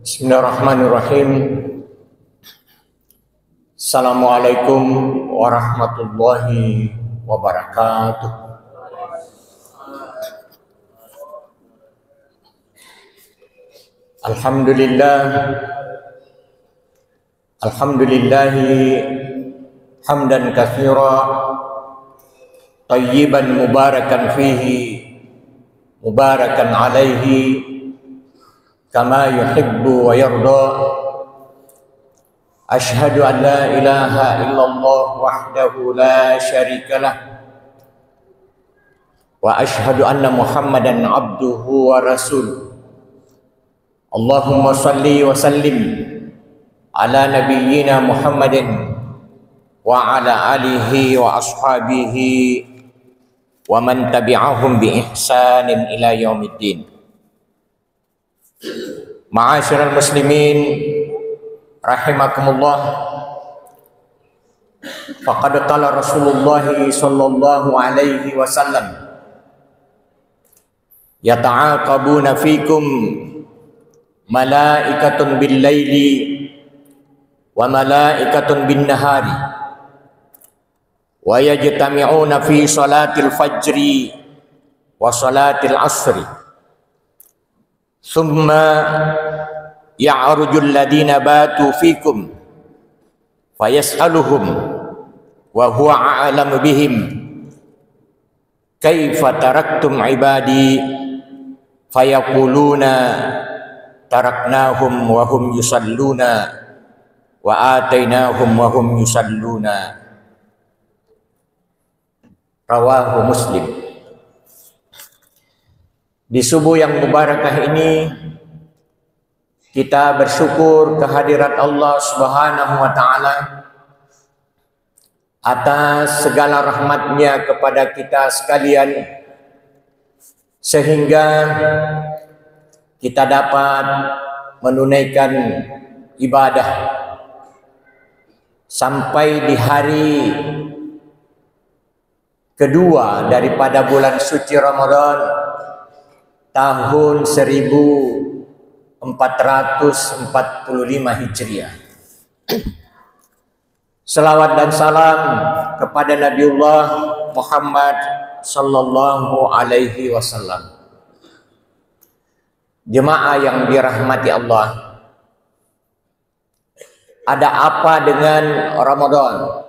Bismillahirrahmanirrahim. Assalamualaikum warahmatullahi wabarakatuh. Alhamdulillah. Alhamdulillahi hamdan katsira tayyiban mubarakan fihi mubarakan alaihi kama yuhibbu wa yarda. Ashhadu an la ilaha illallah wahdahu la syarikalah wa ashhadu anna Muhammadan abduhu wa rasuluh. Allahumma salli wa sallim ala nabiyyina Muhammadin wa ala alihi wa ashabihi wa man tabi'ahum bi ihsanin ila yaumiddin. Ma'asyiral muslimin rahimakumullah, faqad qala Rasulullah sallallahu alaihi wasallam, yata'aqabuna fikum malaikatun bil laili wa malaikatun bin nahari wa yajtami'una fi salatil fajri wa salatil asri. Thumma ya'rujul ladina batu fikum fayas'aluhum wa huwa a'lamu bihim kaifa taraktum ibadi fayaquluna taraknahum wa hum yusalluna wa atainahum wa hum yusalluna. Rawahu Muslim. Di subuh yang mubarakah ini kita bersyukur kehadirat Allah Subhanahu wa taala atas segala rahmatnya kepada kita sekalian, sehingga kita dapat menunaikan ibadah sampai di hari kedua daripada bulan suci Ramadan tahun 1445 Hijriah. Selawat dan salam kepada Nabiullah Muhammad sallallahu alaihi wasallam. Jemaah yang dirahmati Allah, ada apa dengan Ramadan?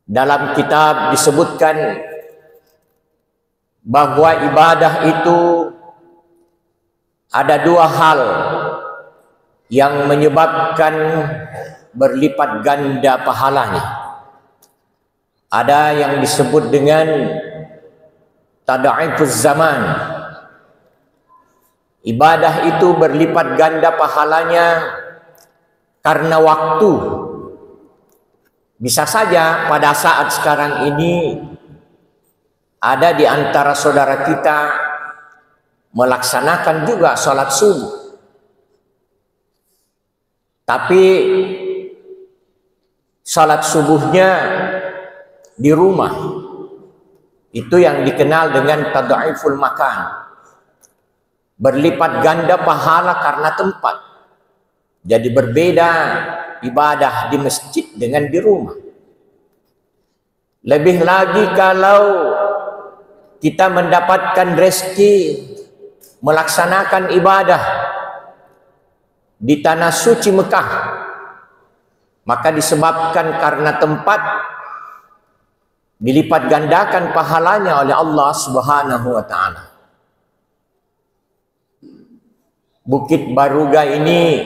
Dalam kitab disebutkan bahwa ibadah itu ada dua hal yang menyebabkan berlipat ganda pahalanya. Ada yang disebut dengan tada'ifuz zaman. Ibadah itu berlipat ganda pahalanya karena waktu. Bisa saja pada saat sekarang ini ada di antara saudara kita melaksanakan juga sholat subuh, tapi sholat subuhnya di rumah. Itu yang dikenal dengan tad'iful makan, berlipat ganda pahala karena tempat. Jadi berbeda ibadah di masjid dengan di rumah. Lebih lagi kalau kita mendapatkan rezeki melaksanakan ibadah di tanah suci Mekah, maka disebabkan karena tempat dilipat gandakan pahalanya oleh Allah Subhanahu wa taala. Bukit Baruga ini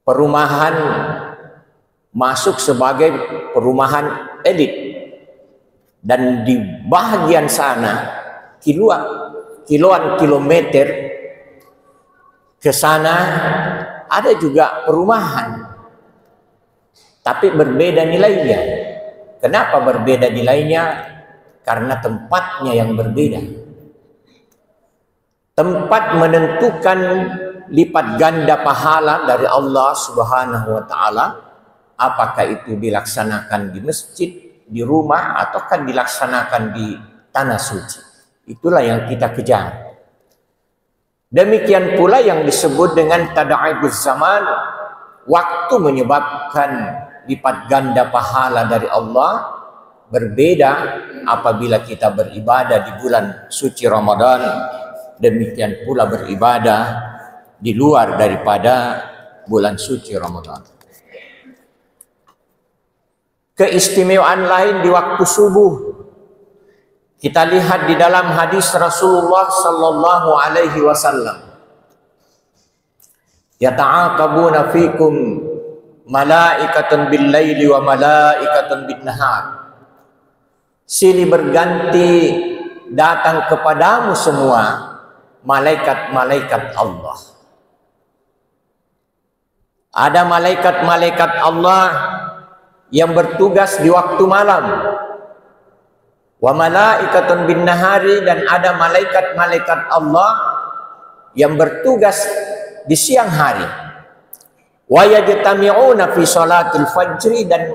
perumahan masuk sebagai perumahan elit. Dan di bahagian sana kiloan kilometer ke sana ada juga perumahan, tapi berbeda nilainya. Kenapa berbeda nilainya? Karena tempatnya yang berbeda. Tempat menentukan lipat ganda pahala dari Allah Subhanahu wa taala, apakah itu dilaksanakan di masjid, di rumah, ataukah dilaksanakan di tanah suci. Itulah yang kita kejar. Demikian pula yang disebut dengan tada'ibuz zaman, waktu menyebabkan lipat ganda pahala dari Allah. Berbeda apabila kita beribadah di bulan suci Ramadan, demikian pula beribadah di luar daripada bulan suci Ramadan. Keistimewaan lain di waktu subuh, kita lihat di dalam hadis Rasulullah sallallahu alaihi wasallam, yata'aqabuna fikum malaikatun bil laili wa malaikatun bin nahar. Silih berganti datang kepadamu semua malaikat-malaikat Allah. Ada malaikat-malaikat Allah yang bertugas di waktu malam. Wa malaikatun bin nahari, dan ada malaikat-malaikat Allah yang bertugas di siang hari. Wa yajtami'una fi salatil fajri, dan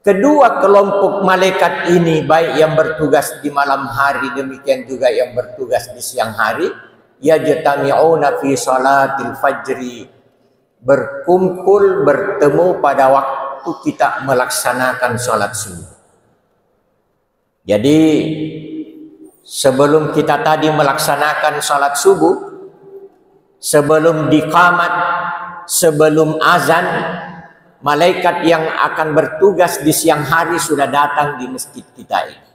kedua kelompok malaikat ini, baik yang bertugas di malam hari demikian juga yang bertugas di siang hari, yajtami'una fi salatil fajri, berkumpul bertemu pada waktu kita melaksanakan salat subuh. Jadi sebelum kita tadi melaksanakan salat subuh, sebelum diqamat, sebelum azan, malaikat yang akan bertugas di siang hari sudah datang di masjid kita ini.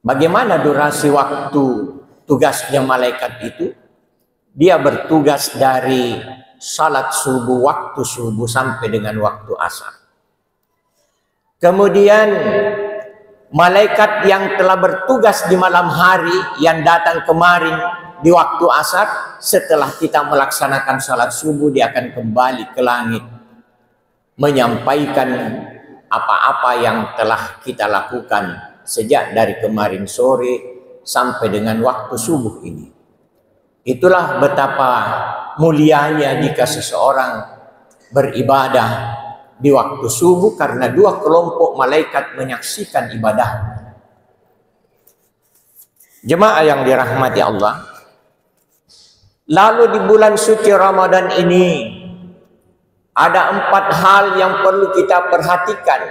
Bagaimana durasi waktu tugasnya malaikat itu? Dia bertugas dari salat subuh, waktu subuh sampai dengan waktu asar. Kemudian malaikat yang telah bertugas di malam hari yang datang kemarin di waktu asar, setelah kita melaksanakan salat subuh, dia akan kembali ke langit menyampaikan apa-apa yang telah kita lakukan sejak dari kemarin sore sampai dengan waktu subuh ini. Itulah betapa mulianya jika seseorang beribadah di waktu subuh, karena dua kelompok malaikat menyaksikan ibadah. Jemaah yang dirahmati Allah, lalu di bulan suci Ramadan ini ada 4 hal yang perlu kita perhatikan.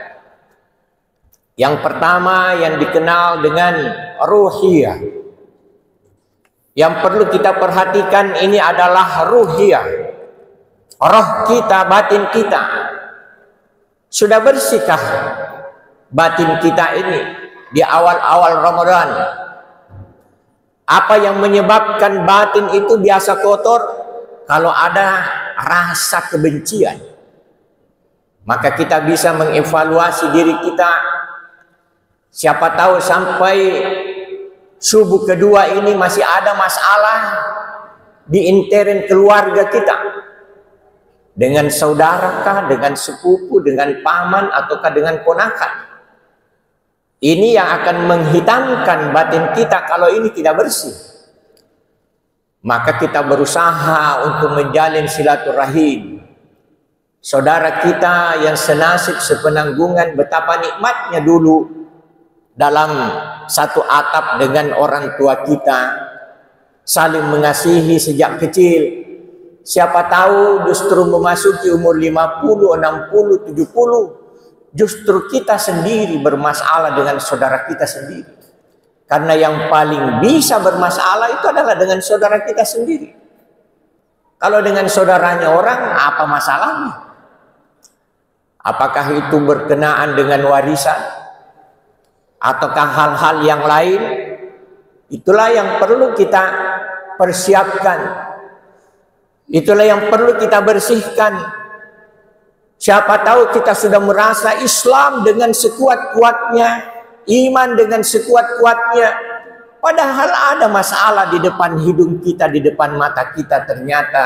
Yang pertama yang dikenal dengan ruhiyah. Yang perlu kita perhatikan ini adalah ruhiyah. Roh kita, batin kita. Sudah bersihkah batin kita ini di awal-awal Ramadan? Apa yang menyebabkan batin itu biasa kotor? Kalau ada rasa kebencian, maka kita bisa mengevaluasi diri kita. Siapa tahu sampai subuh kedua ini masih ada masalah di intern keluarga kita, dengan saudarakah, dengan sepupu, dengan paman, ataukah dengan ponakan. Ini yang akan menghitamkan batin kita kalau ini tidak bersih. Maka kita berusaha untuk menjalin silaturahim. Saudara kita yang senasib sepenanggungan, betapa nikmatnya dulu dalam satu atap dengan orang tua kita, saling mengasihi sejak kecil. Siapa tahu justru memasuki umur 50, 60, 70, justru kita sendiri bermasalah dengan saudara kita sendiri. Karena yang paling bisa bermasalah itu adalah dengan saudara kita sendiri. Kalau dengan saudaranya orang, apa masalahnya? Apakah itu berkenaan dengan warisan? Ataukah hal-hal yang lain? Itulah yang perlu kita persiapkan. Itulah yang perlu kita bersihkan. Siapa tahu kita sudah merasa Islam dengan sekuat-kuatnya, iman dengan sekuat-kuatnya, padahal ada masalah di depan hidung kita, di depan mata kita, ternyata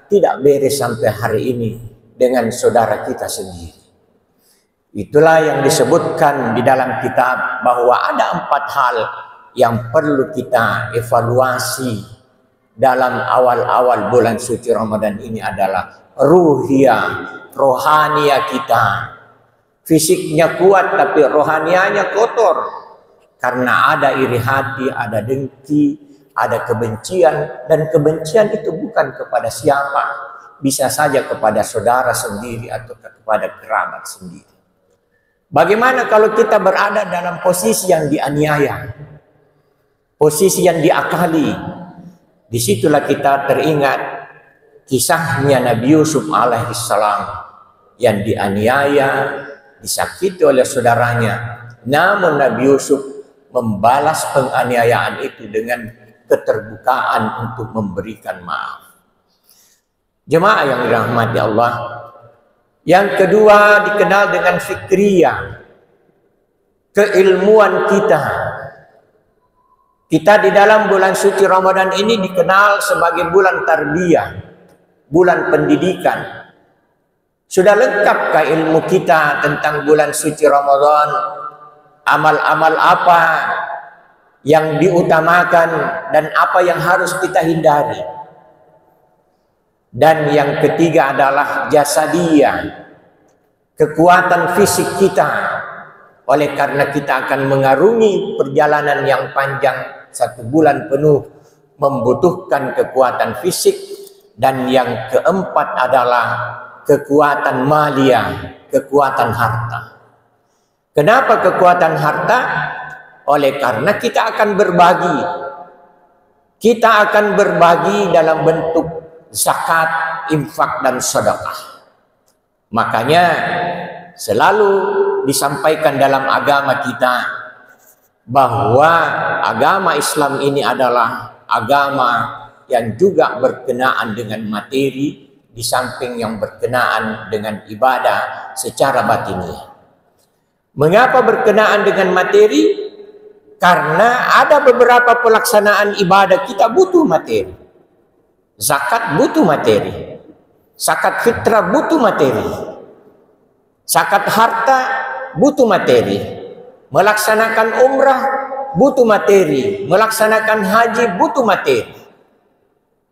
tidak beres sampai hari ini dengan saudara kita sendiri. Itulah yang disebutkan di dalam kitab bahwa ada 4 hal yang perlu kita evaluasi dalam awal-awal bulan suci Ramadan ini adalah ruhiyah, rohania kita. Fisiknya kuat tapi rohanianya kotor. Karena ada iri hati, ada dengki, ada kebencian, dan kebencian itu bukan kepada siapa, bisa saja kepada saudara sendiri atau kepada kerabat sendiri. Bagaimana kalau kita berada dalam posisi yang dianiaya, posisi yang diakali? Disitulah kita teringat kisahnya Nabi Yusuf alaihissalam yang dianiaya, disakiti oleh saudaranya. Namun Nabi Yusuf membalas penganiayaan itu dengan keterbukaan untuk memberikan maaf. Jemaah yang dirahmati Allah, yang kedua dikenal dengan fikriyah, keilmuan kita. Kita di dalam bulan suci Ramadan ini dikenal sebagai bulan tarbiyah, bulan pendidikan. Sudah lengkapkah ilmu kita tentang bulan suci Ramadan? Amal-amal apa yang diutamakan dan apa yang harus kita hindari? Dan yang ketiga adalah jasadiyah, kekuatan fisik kita. Oleh karena kita akan mengarungi perjalanan yang panjang 1 bulan penuh, membutuhkan kekuatan fisik. Dan yang keempat adalah kekuatan maliyah, kekuatan harta. Kenapa kekuatan harta? Oleh karena kita akan berbagi. Kita akan berbagi dalam bentuk zakat, infak, dan sedekah. Makanya selalu disampaikan dalam agama kita bahwa agama Islam ini adalah agama yang juga berkenaan dengan materi, di samping yang berkenaan dengan ibadah secara batiniah. Mengapa berkenaan dengan materi? Karena ada beberapa pelaksanaan ibadah kita butuh materi. Zakat butuh materi. Zakat fitrah butuh materi. Zakat harta butuh materi. Melaksanakan umrah butuh materi. Melaksanakan haji butuh materi.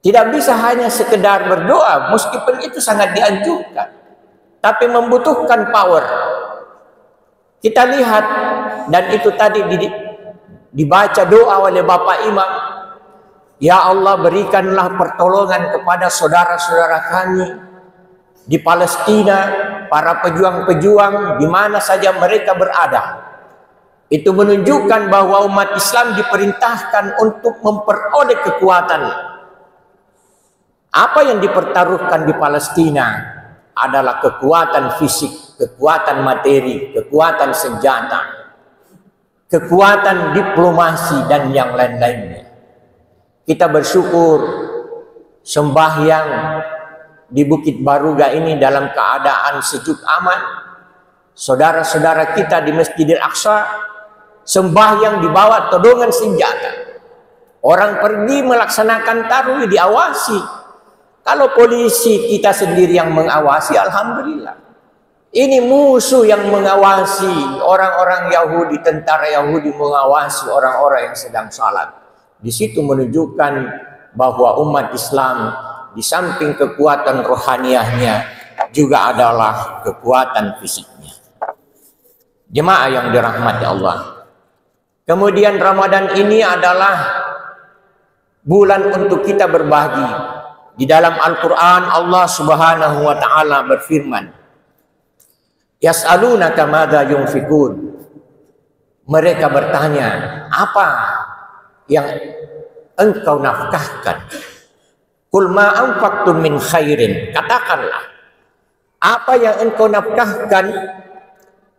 Tidak bisa hanya sekedar berdoa, meskipun itu sangat dianjurkan. Tapi membutuhkan power. Kita lihat, dan itu tadi dibaca doa oleh Bapak Imam. Ya Allah, berikanlah pertolongan kepada saudara-saudara kami di Palestina, para pejuang-pejuang di mana saja mereka berada. Itu menunjukkan bahwa umat Islam diperintahkan untuk memperoleh kekuatan. Apa yang dipertaruhkan di Palestina adalah kekuatan fisik, kekuatan materi, kekuatan senjata, kekuatan diplomasi, dan yang lain-lainnya. Kita bersyukur sembahyang di Bukit Baruga ini dalam keadaan sejuk aman. Saudara-saudara kita di Masjidil Aqsa sembahyang dibawa todongan senjata. Orang pergi melaksanakan tarawih diawasi. Kalau polisi kita sendiri yang mengawasi, alhamdulillah. Ini musuh yang mengawasi, orang-orang Yahudi, tentara Yahudi mengawasi orang-orang yang sedang salat. Di situ menunjukkan bahwa umat Islam di samping kekuatan rohaniahnya juga adalah kekuatan fisiknya. Jemaah yang dirahmati Allah. Kemudian Ramadan ini adalah bulan untuk kita berbagi. Di dalam Al-Quran Allah Subhanahu wa ta'ala berfirman, Yas'alunaka madza yunfikun. Mereka bertanya, apa yang engkau nafkahkan? Qul ma anfaqtum min khairin. Katakanlah, apa yang engkau nafkahkan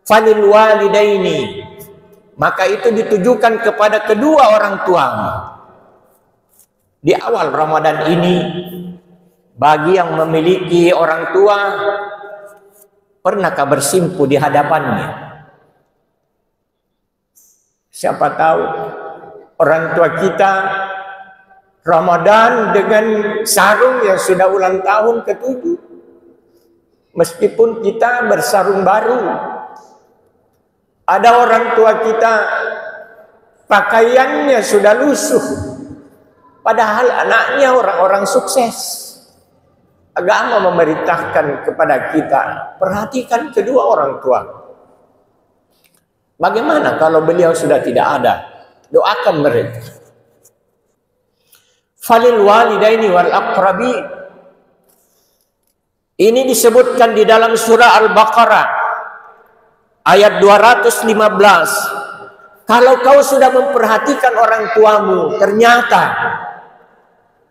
falil walidaini, maka itu ditujukan kepada kedua orang tuamu. Di awal Ramadan ini, bagi yang memiliki orang tua, pernahkah bersimpu di hadapannya? Siapa tahu orang tua kita Ramadan dengan sarung yang sudah ulang tahun ke-7. Meskipun kita bersarung baru. Ada orang tua kita pakaiannya sudah lusuh. Padahal anaknya orang-orang sukses. Agama memerintahkan kepada kita, perhatikan kedua orang tua. Bagaimana kalau beliau sudah tidak ada? Doakan mereka. Falil walidaini wal aqrabin. Ini disebutkan di dalam surah Al-Baqarah ayat 215. Kalau kau sudah memperhatikan orang tuamu, ternyata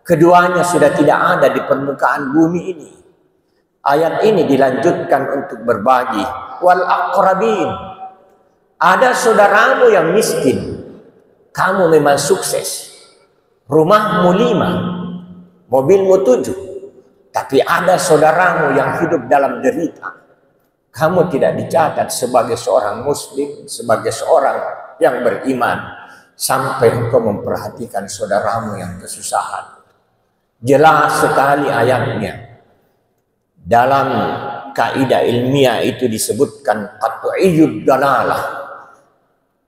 keduanya sudah tidak ada di permukaan bumi ini. Ayat ini dilanjutkan untuk berbagi. Wal aqrabin. Ada saudaramu yang miskin. Kamu memang sukses. Rumahmu 5, mobilmu 7. Tapi ada saudaramu yang hidup dalam derita. Kamu tidak dicatat sebagai seorang muslim, sebagai seorang yang beriman. Sampai engkau memperhatikan saudaramu yang kesusahan. Jelas sekali ayatnya. Dalam kaidah ilmiah itu disebutkan qat'iyyud dalalah.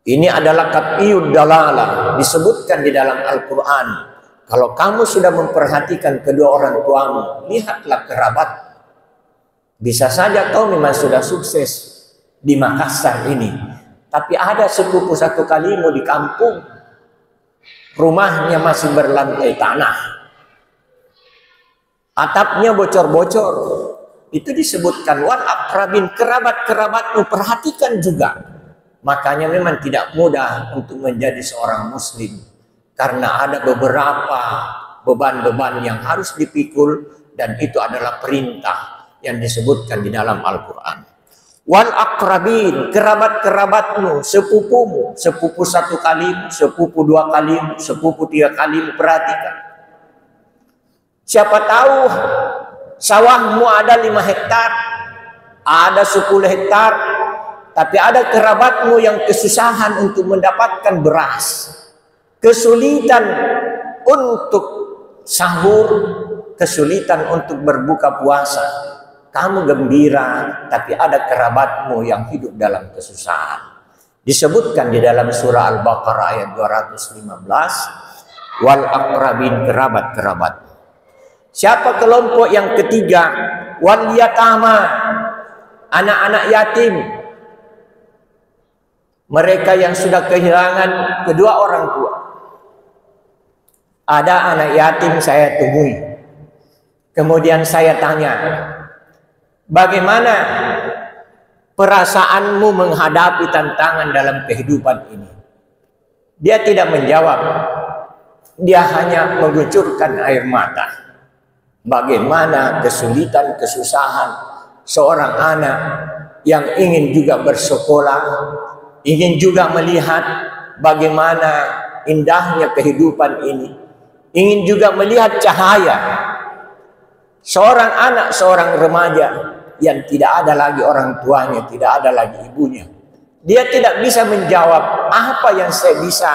Ini adalah qat'iyyud dalalah, disebutkan di dalam Al-Quran. Kalau kamu sudah memperhatikan kedua orang tuamu, lihatlah kerabat. Bisa saja kau memang sudah sukses di Makassar ini, tapi ada sepupu satu kalimu di kampung, rumahnya masih berlantai tanah, atapnya bocor-bocor. Itu disebutkan wal aqrabin, kerabat-kerabatmu perhatikan juga. Makanya memang tidak mudah untuk menjadi seorang muslim, karena ada beberapa beban-beban yang harus dipikul, dan itu adalah perintah yang disebutkan di dalam Al-Quran. Wal aqrabin, kerabat-kerabatmu, sepupumu, sepupu 1 kalimu, sepupu 2 kalimu, sepupu 3 kalimu, perhatikan. Siapa tahu sawahmu ada 5 hektar, ada 10 hektar, tapi ada kerabatmu yang kesusahan untuk mendapatkan beras, kesulitan untuk sahur, kesulitan untuk berbuka puasa. Kamu gembira, tapi ada kerabatmu yang hidup dalam kesusahan. Disebutkan di dalam surah Al-Baqarah ayat 215, wal aqrabin, kerabat-kerabat. Siapa kelompok yang ketiga? Wal yatama, anak-anak yatim. Mereka yang sudah kehilangan kedua orang tua. Ada anak yatim saya temui. Kemudian saya tanya, bagaimana perasaanmu menghadapi tantangan dalam kehidupan ini? Dia tidak menjawab. Dia hanya mengucurkan air mata. Bagaimana kesulitan, kesusahan seorang anak yang ingin juga bersekolah, ingin juga melihat bagaimana indahnya kehidupan ini, ingin juga melihat cahaya. Seorang anak, seorang remaja yang tidak ada lagi orang tuanya, tidak ada lagi ibunya. Dia tidak bisa menjawab apa yang saya bisa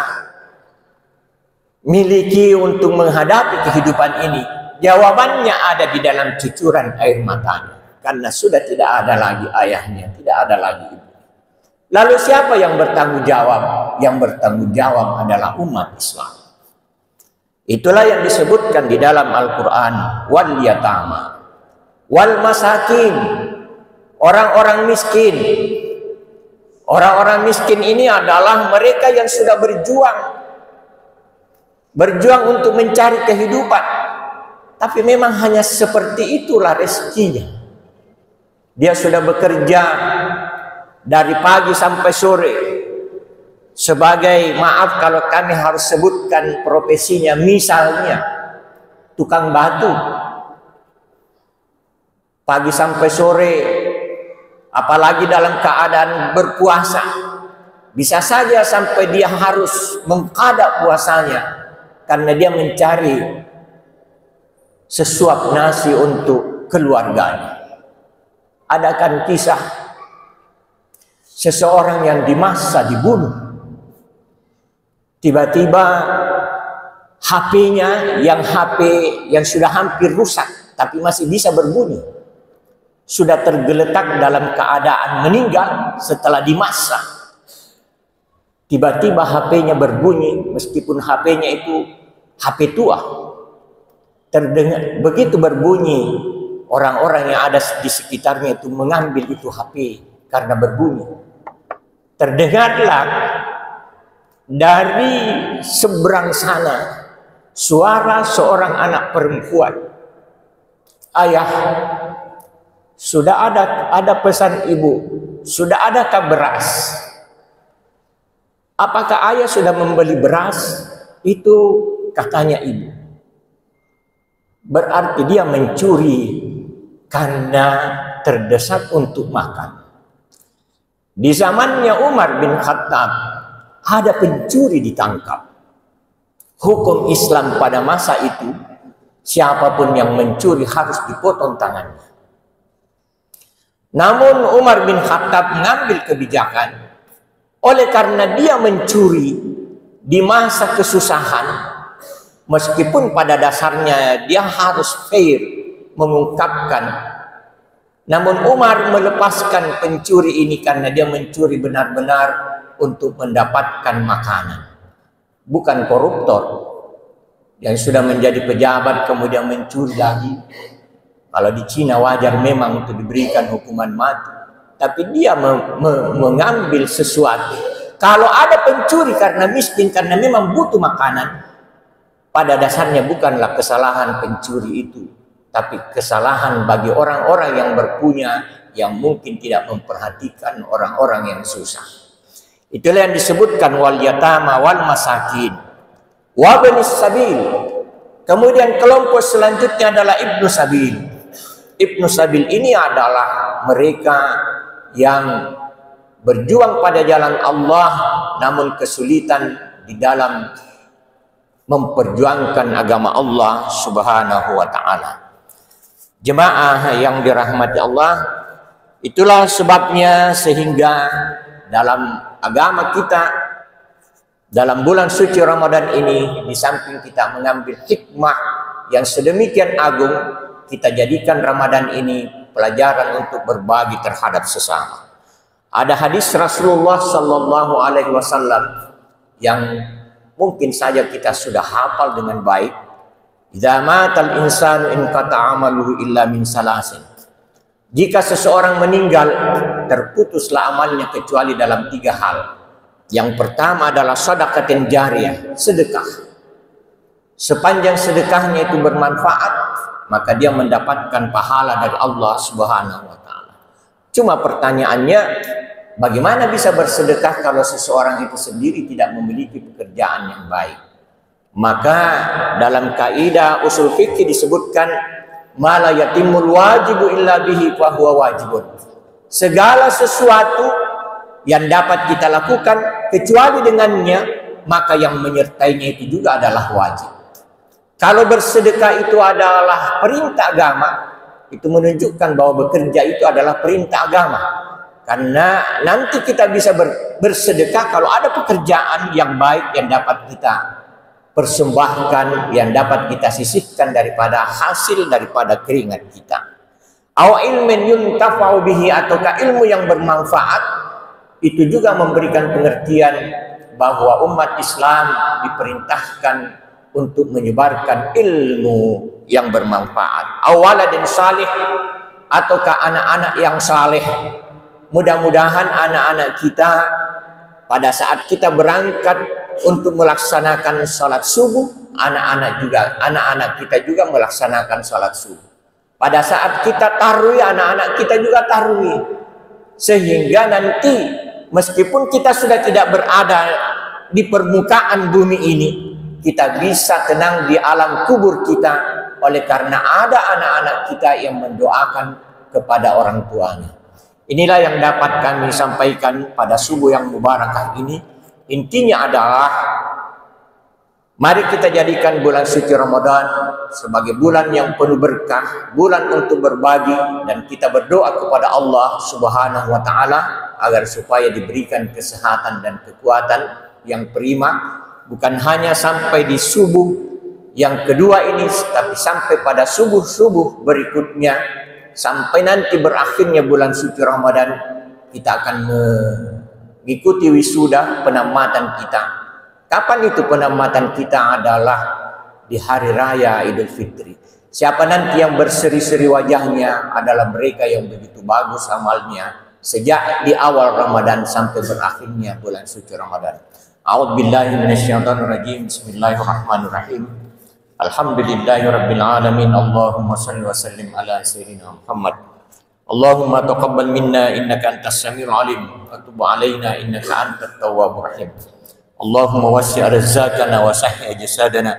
miliki untuk menghadapi kehidupan ini. Jawabannya ada di dalam cucuran air matanya. Karena sudah tidak ada lagi ayahnya, tidak ada lagi ibunya. Lalu siapa yang bertanggung jawab? Yang bertanggung jawab adalah umat Islam. Itulah yang disebutkan di dalam Al-Quran. Wal yatama, wal masakin, orang-orang miskin. Orang-orang miskin ini adalah mereka yang sudah berjuang untuk mencari kehidupan. Tapi memang hanya seperti itulah rezekinya. Dia sudah bekerja dari pagi sampai sore. Sebagai, maaf kalau kami harus sebutkan profesinya, misalnya tukang batu. Pagi sampai sore, apalagi dalam keadaan berpuasa, bisa saja sampai dia harus mengkadak puasanya karena dia mencari sesuap nasi untuk keluarganya. Adakan kisah seseorang yang di masa dibunuh. Tiba-tiba HP-nya yang sudah hampir rusak tapi masih bisa berbunyi, sudah tergeletak dalam keadaan meninggal setelah dimasak. Tiba-tiba HP-nya berbunyi, meskipun HP-nya itu HP tua. Terdengar begitu berbunyi, orang-orang yang ada di sekitarnya itu mengambil itu HP karena berbunyi. terdengarlah dari seberang sana suara seorang anak perempuan. Ayah, sudah ada pesan ibu, sudah adakah beras? Apakah ayah sudah membeli beras? Itu katanya ibu. Berarti dia mencuri karena terdesak untuk makan. Di zamannya Umar bin Khattab ada pencuri ditangkap. Hukum Islam pada masa itu, siapapun yang mencuri harus dipotong tangannya. Namun Umar bin Khattab mengambil kebijakan, oleh karena dia mencuri di masa kesusahan, meskipun pada dasarnya dia harus fair mengungkapkan, namun Umar melepaskan pencuri ini karena dia mencuri benar-benar untuk mendapatkan makanan. Bukan koruptor yang sudah menjadi pejabat kemudian mencuri lagi. Kalau di Cina wajar memang untuk diberikan hukuman mati, tapi dia mengambil sesuatu. Kalau ada pencuri karena miskin, karena memang butuh makanan, pada dasarnya bukanlah kesalahan pencuri itu, tapi kesalahan bagi orang-orang yang berpunya, yang mungkin tidak memperhatikan orang-orang yang susah. Itulah yang disebutkan wal yatama wal masakin wa ibnis sabil. Kemudian kelompok selanjutnya adalah ibnu sabil. Ibnu sabil ini adalah mereka yang berjuang pada jalan Allah namun kesulitan di dalam memperjuangkan agama Allah Subhanahu wa taala. Jemaah yang dirahmati Allah, itulah sebabnya sehingga dalam agama kita, dalam bulan suci Ramadan ini, di samping kita mengambil hikmah yang sedemikian agung, kita jadikan Ramadan ini pelajaran untuk berbagi terhadap sesama. Ada hadis Rasulullah Sallallahu Alaihi Wasallam yang mungkin saja kita sudah hafal dengan baik. Idza matal insanu in qata amaluhu illa min salasin. Jika seseorang meninggal, terputuslah amalnya kecuali dalam 3 hal. Yang pertama adalah sedekatin jariyah, sedekah. Sepanjang sedekahnya itu bermanfaat, maka dia mendapatkan pahala dari Allah Subhanahu wa taala. Cuma pertanyaannya, bagaimana bisa bersedekah kalau seseorang itu sendiri tidak memiliki pekerjaan yang baik? Maka dalam kaidah usul fikih disebutkan ma la yatimul wajibu illa bihi fa huwa wajibun. Segala sesuatu yang dapat kita lakukan kecuali dengannya, maka yang menyertainya itu juga adalah wajib. Kalau bersedekah itu adalah perintah agama, itu menunjukkan bahwa bekerja itu adalah perintah agama. Karena nanti kita bisa bersedekah kalau ada pekerjaan yang baik yang dapat kita persembahkan, yang dapat kita sisihkan daripada hasil daripada keringat kita. Aw ilmin yuntafa'u bihi, ataukah ilmu yang bermanfaat. Itu juga memberikan pengertian bahwa umat Islam diperintahkan untuk menyebarkan ilmu yang bermanfaat. Awaladin salih, ataukah anak-anak yang saleh. Mudah-mudahan anak-anak kita pada saat kita berangkat untuk melaksanakan sholat subuh, anak-anak kita juga melaksanakan sholat subuh. Pada saat kita tarwih, anak-anak kita juga tarwih. Sehingga nanti meskipun kita sudah tidak berada di permukaan bumi ini, kita bisa tenang di alam kubur kita oleh karena ada anak-anak kita yang mendoakan kepada orang tuanya. Inilah yang dapat kami sampaikan pada subuh yang mubarakah ini. Intinya adalah mari kita jadikan bulan suci Ramadan sebagai bulan yang penuh berkah, bulan untuk berbagi, dan kita berdoa kepada Allah Subhanahu wa taala agar supaya diberikan kesehatan dan kekuatan yang prima, bukan hanya sampai di subuh yang kedua ini, tapi sampai pada subuh-subuh berikutnya, sampai nanti berakhirnya bulan suci Ramadan, kita akan mengikuti wisuda penamatan kita. Kapan itu penamatan kita? Adalah di hari raya Idul Fitri. Siapa nanti yang berseri-seri wajahnya adalah mereka yang begitu bagus amalnya, sejak di awal Ramadan sampai berakhirnya bulan suci Ramadan. A'udzubillahi minasyaitonir rajim. Bismillahirrahmanirrahim. Alhamdulillahirabbil alamin. Allahumma shalli wa sallim ala sayyidina Muhammad. Allahumma taqabbal minna innaka antas samiul alim wa tub alaina innaka antat tawwabur rahim. Allahumma wasi' rizqana wa sahih jasadana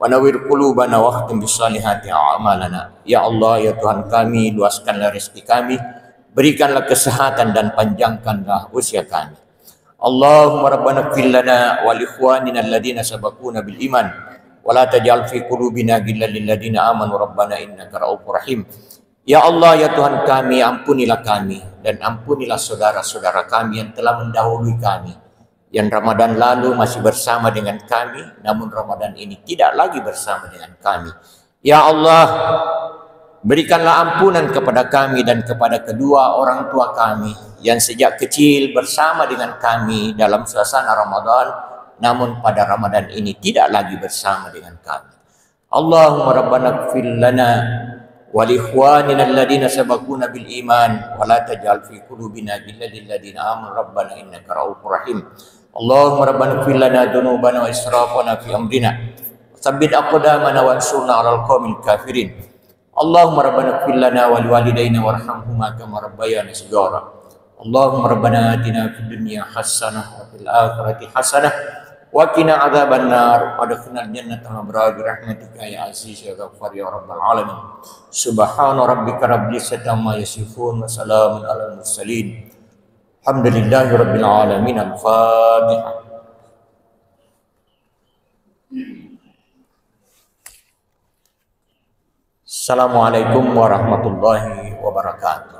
wa nawwir qulubana wa khtim bisolihati a'malana. Ya Allah, ya Tuhan kami, luaskanlah rezeki kami, berikanlah kesehatan dan panjangkanlah usia kami. Allahumma rabbana ighfir lana wa li ikhwanina alladziina sabaquna bil iman wa la taj'al fi qulubina ghillan lil ladziina amanu rabbana innaka ra'ufur rahim. Ya Allah, ya Tuhan kami, ampunilah kami dan ampunilah saudara-saudara kami yang telah mendahului kami, yang Ramadan lalu masih bersama dengan kami, namun Ramadan ini tidak lagi bersama dengan kami. Ya Allah, berikanlah ampunan kepada kami dan kepada kedua orang tua kami yang sejak kecil bersama dengan kami dalam suasana Ramadan, namun pada Ramadan ini tidak lagi bersama dengan kami. Allahumma rabbana ighfir lana wa li ikhwanina alladziina sabaquna bil iman wa la taj'al fi qulubina ghillan lil ladziina amanu rabbana innaka ra'ufur rahim. Allahumma rabbana ighfir lana dzunubana wa israfana fi amrina wa tsabbit aqdamana wansurna 'alal qaumil kafirin. Allahumma rabbana ighfir lana wa liwalidayna warhamhuma kama rabbayana shighara. Allahumma rabbana atina fid dunya hasanah wa fil akhirati hasanah wa qina adzabannar wa adkhilnal jannata ma'al rahmatika ya aziz ya ghaffar ya rabbal alamin. Subhana rabbika rabbil izzati amma yasifun wa salamun alal mursalin. Alhamdulillahi rabbil alamin. Al-Fatihah. Assalamualaikum warahmatullahi wabarakatuh.